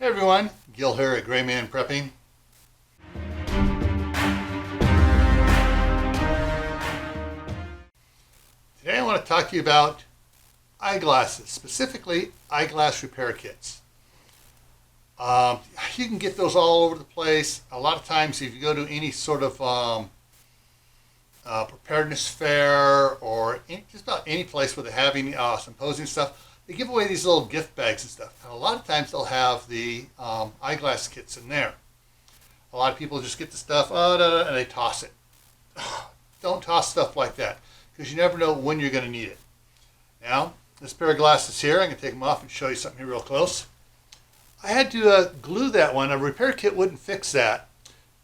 Hey everyone, Gil here at graymanprepping. Today I want to talk to you about eyeglasses, specifically eyeglass repair kits. You can get those all over the place. A lot of times if you go to any sort of preparedness fair or just about any place where they're having symposium stuff, they give away these little gift bags and stuff. And a lot of times they'll have the eyeglass kits in there. A lot of people just get the stuff and they toss it. Don't toss stuff like that because you never know when you're going to need it. Now, this pair of glasses here, I'm going to take them off and show you something here real close. I had to glue that one. A repair kit wouldn't fix that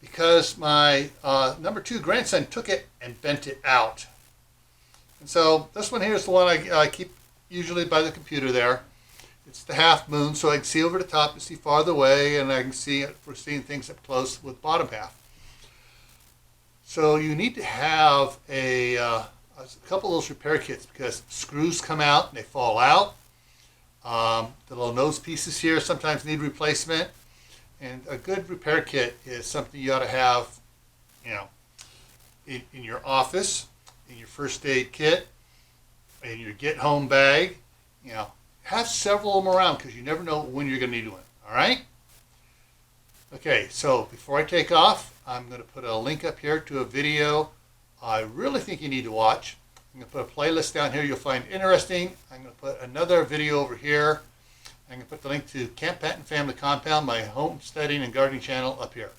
because my number 2 grandson took it and bent it out. And so this one here is the one I keep usually by the computer there. It's the half moon, so I can see over the top and see farther away, and I can see it for seeing things up close with the bottom half. So you need to have a couple of those repair kits because screws come out and they fall out. The little nose pieces here sometimes need replacement, and a good repair kit is something you ought to have, in your office, in your first aid kit, in your get home bag. Have several of them around because you never know when you're going to need one. All right? Okay, so before I take off, I'm going to put a link up here to a video I really think you need to watch. I'm going to put a playlist down here you'll find interesting. I'm going to put another video over here. I'm going to put the link to Camp Patton Family Compound, my homesteading and gardening channel, up here.